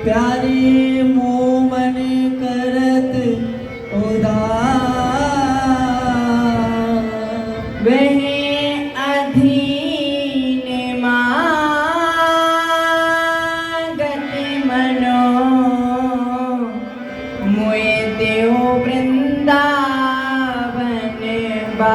प्यारे मोमन करत उदार वह अधीन मागत मनो मुए देव वृंदावन बा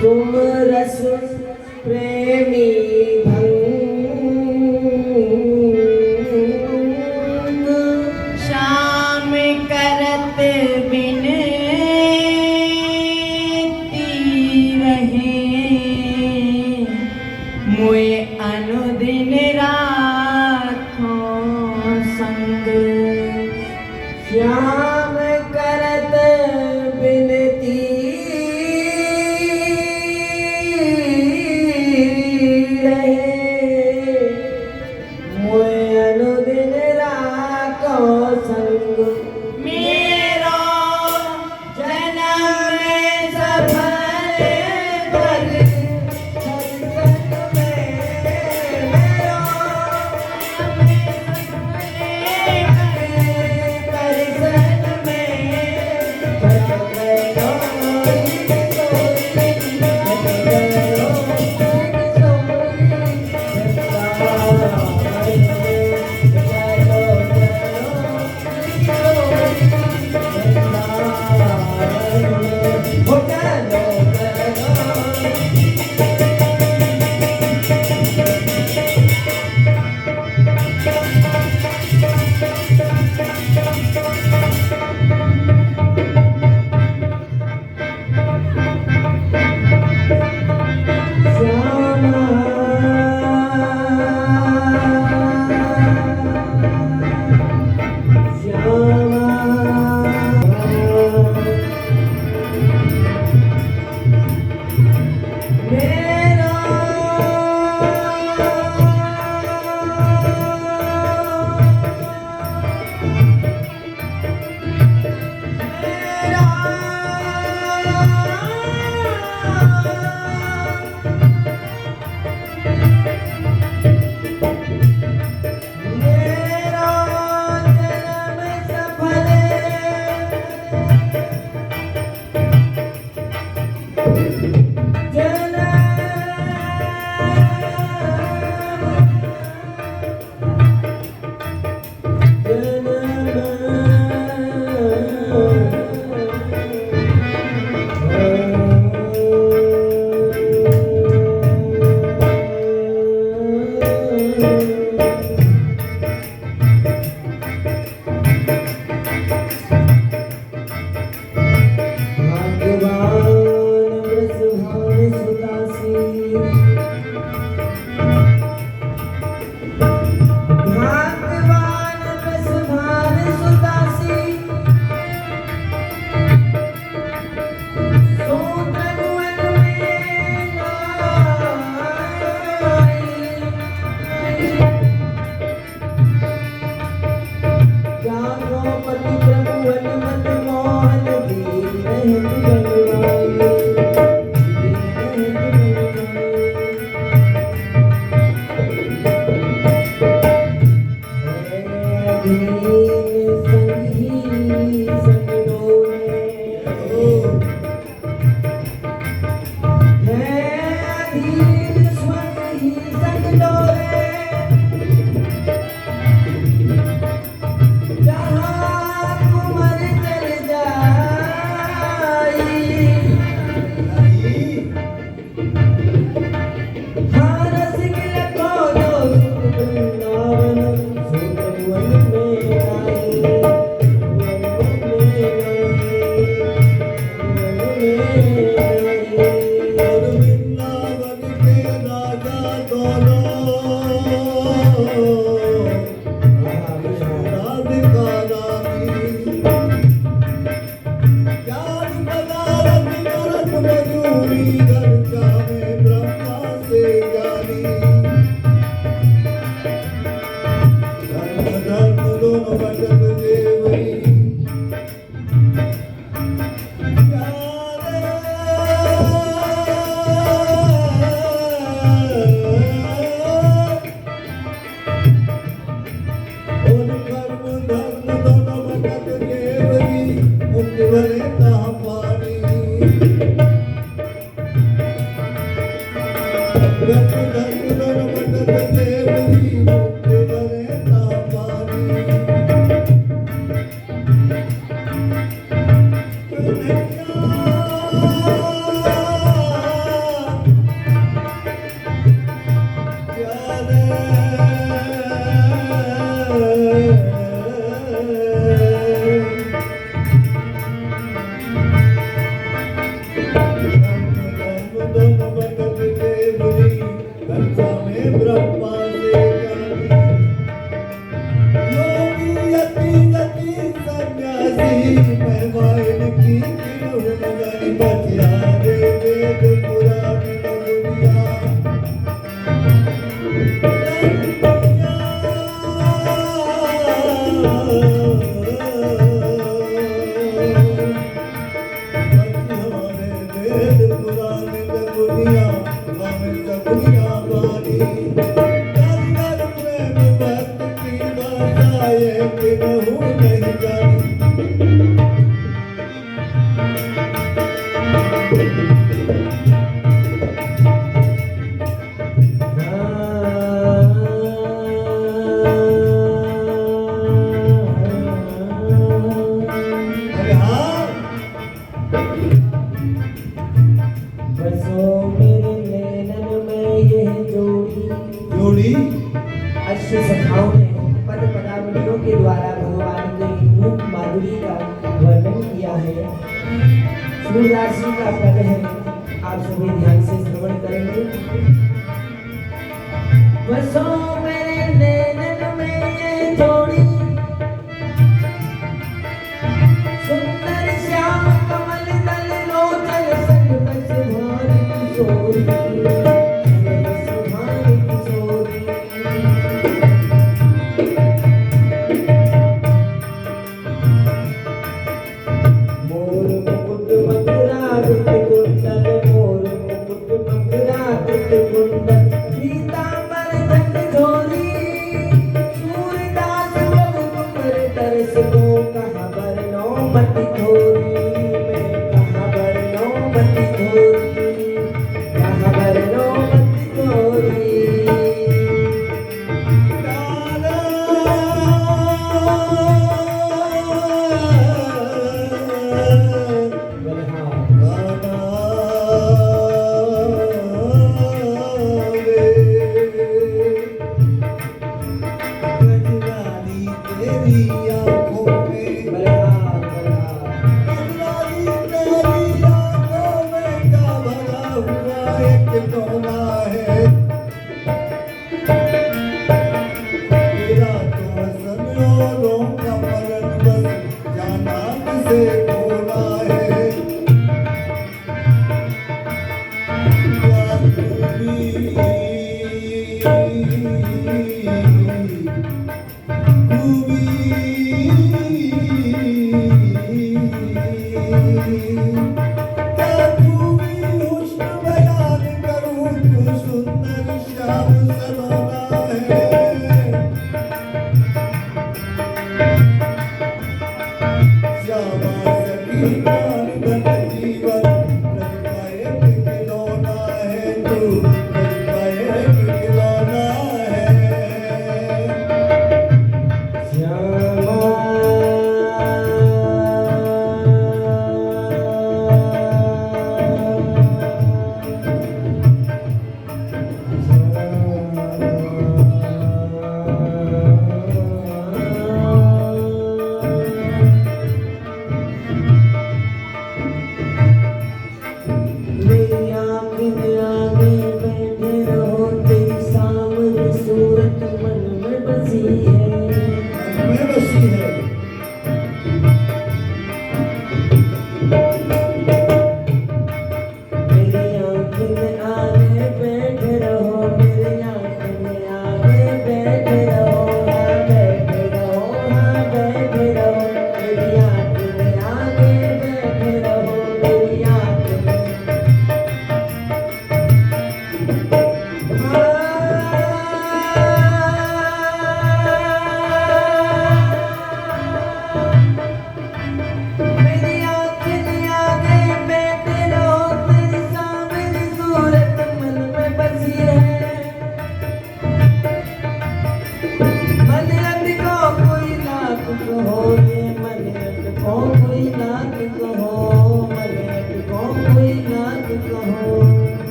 तुम रस प्रेमी भंग शाम करत बिनती रहे मुए अनुदिन राखो संग श्याम करत बिनती तेरी आंखों में क्या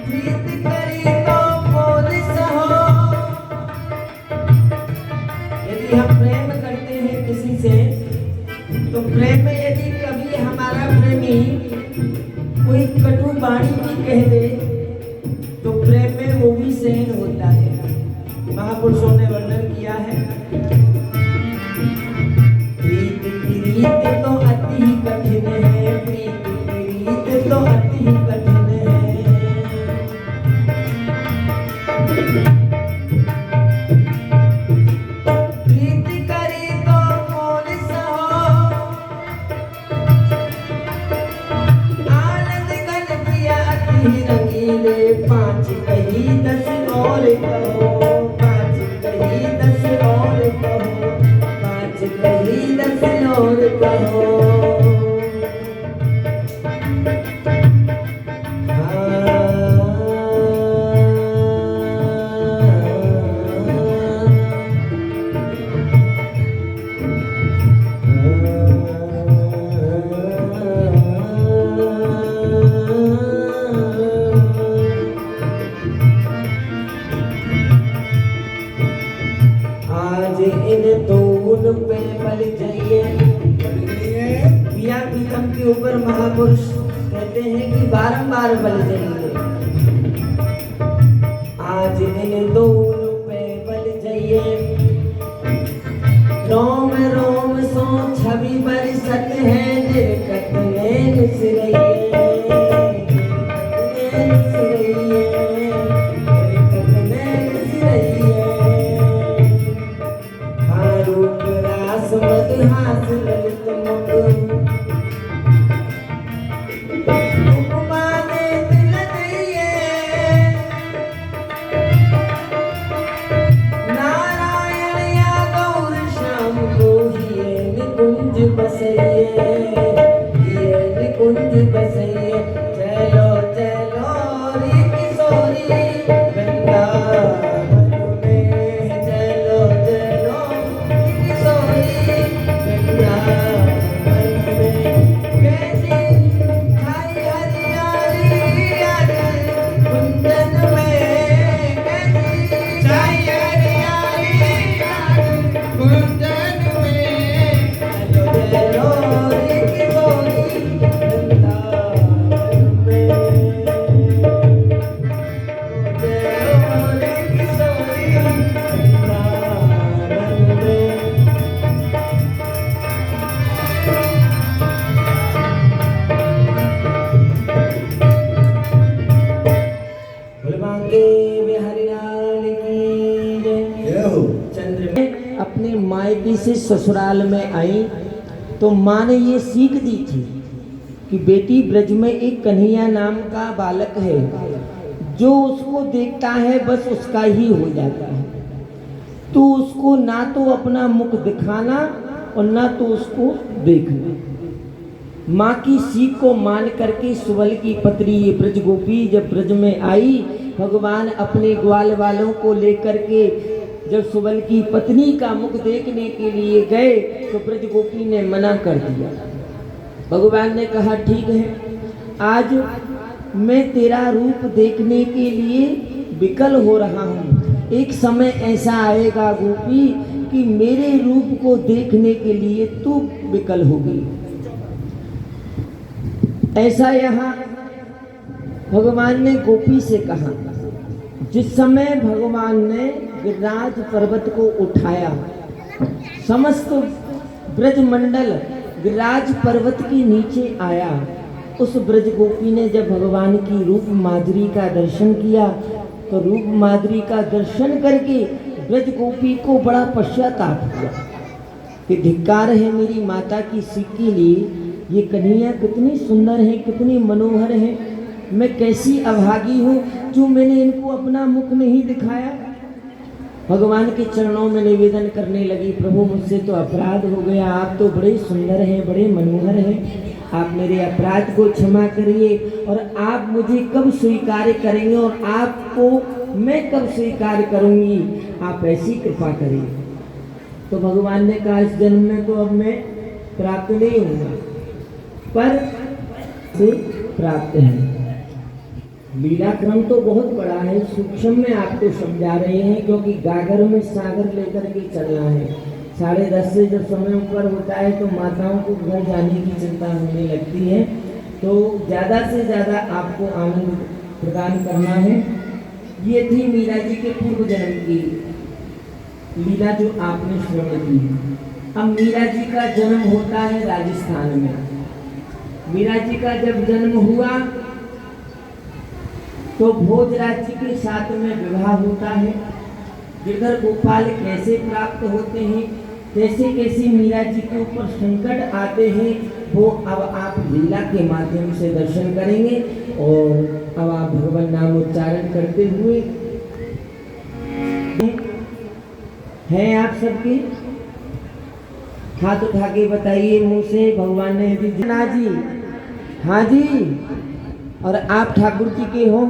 प्रीत करी तो बोल सहो। यदि हम प्रेम करते हैं किसी से, तो प्रेम में यदि कभी हमारा प्रेमी कोई कटु वाणी भी कह दे, तो प्रेम में वो भी सहन होता है। महापुरुषों ने वर्णन किया है, प्रीत की रीत तो अति ही कठिन है, प्रीत की रीत तो अति ही कठिन है। प्रीत करी तो कौन सहो, आनंद घन पिया अति ही रंगीले। पाँच कही 10 और कहो, पाँच कही 10 और कहो, पाँच कही 10 और कहो। आज इन दोनों पे बल जाइए। पिया प्रीतम के ऊपर महापुरुष कहते हैं कि बारंबार बल जाइए। आज इन दोनों पे बल जाइए। रोम रोम सो छवि बरसत है, दिलकत नैन सिरैये, दिलकत नैन सिरैये। रूप रास मदहास ललित मुख, उपमा दे दिल दैये। नारायण या गौर श्याम को हिये निकुंज बसैये, हिये निकुंज बसैये। चलो चलो रे किशोरी वृंदावन में, चलो चलो किशोरी वृंदावन में। कैसी छाई हरियाली आज कुंदन में, कैसी छाई हरियाली आज कुंदन में। चलो चलो रे किशोरी वृंदावन में, चलो रे किशोरी वृंदावन में। भोले बिहारी लाल की जय। चंद्र में अपने मायके से ससुराल में आई तो माँ ने ये सीख दी थी कि बेटी ब्रज में एक कन्हैया नाम का बालक है, जो उसको देखता है बस उसका ही हो जाता है। तो उसको ना तो अपना मुख दिखाना और ना तो उसको देखना। माँ की सीख को मान करके सुबल की पत्री ये ब्रज गोपी जब ब्रज में आई, भगवान अपने ग्वाल वालों को लेकर के जब सुबल की पत्नी का मुख देखने के लिए गए तो ब्रज गोपी ने मना कर दिया। भगवान ने कहा ठीक है, आज मैं तेरा रूप देखने के लिए विकल हो रहा हूँ। एक समय ऐसा आएगा गोपी कि मेरे रूप को देखने के लिए तू विकल होगी। ऐसा यहाँ भगवान ने गोपी से कहा। जिस समय भगवान ने गिरिराज पर्वत को उठाया, समस्त ब्रजमंडल गिरिराज पर्वत के नीचे आया। उस ब्रज गोपी ने जब भगवान की रूप माधुरी का दर्शन किया तो रूप माधुरी का दर्शन करके ब्रज गोपी को बड़ा पश्चाताप हुआ कि धिक्कार है मेरी माता की सीख के लिए। ये कन्हैया कितनी सुंदर है, कितनी मनोहर है, मैं कैसी अभागी हूँ जो मैंने इनको अपना मुख नहीं दिखाया। भगवान के चरणों में निवेदन करने लगी, प्रभु मुझसे तो अपराध हो गया, आप तो बड़े सुंदर हैं, बड़े मनोहर हैं, आप मेरे अपराध को क्षमा करिए और आप मुझे कब स्वीकार करेंगे और आपको मैं कब स्वीकार करूंगी, आप ऐसी कृपा करिए। तो भगवान ने कहा इस जन्म में तो अब मैं प्राप्त नहीं होऊंगा, पर से प्राप्त है। लीला क्रम तो बहुत बड़ा है, सूक्ष्म में आपको समझा रहे हैं, क्योंकि गागर में सागर लेकर के चलना है। 10:30 से जब समय ऊपर होता है तो माताओं को घर जाने की चिंता होने लगती है, तो ज़्यादा से ज़्यादा आपको आनंद प्रदान करना है। ये थी मीरा जी के पूर्व जन्म की लीला जो आपने श्रवण की। अब मीरा जी का जन्म होता है राजस्थान में। मीरा जी का जब जन्म हुआ तो भोजराज जी के साथ में विवाह होता है। गिरधर गोपाल कैसे प्राप्त होते हैं, कैसे कैसे मीरा जी के ऊपर संकट आते हैं, वो अब आप लीला के माध्यम से दर्शन करेंगे। और अब आप भगवान नाम उच्चारण करते हुए हैं आप सबके हाथ उठा के बताइए मुंह से, भगवान ने दी ना जी। हाँ जी। और आप ठाकुर जी के हो?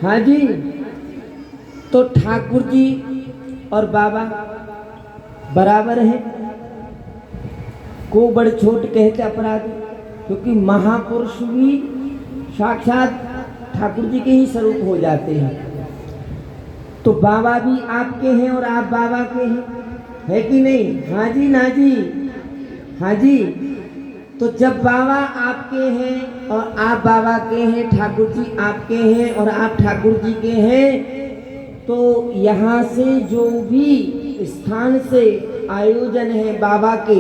हाँ जी। तो ठाकुर जी और बाबा बराबर है, को बड़ छोट कहते अपराध, क्योंकि महापुरुष भी साक्षात ठाकुर जी के ही स्वरूप हो जाते हैं। तो बाबा भी आपके हैं और आप बाबा के हैं, है कि नहीं? हाँ जी ना जी। हाँ जी। तो जब बाबा आपके हैं और आप बाबा के हैं, ठाकुर जी आपके हैं और आप ठाकुर जी के हैं, तो यहाँ से जो भी स्थान से आयोजन है बाबा के,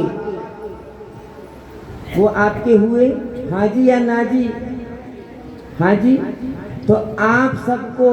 वो आपके हुए। हाँ जी या ना जी? हाँ जी। तो आप सबको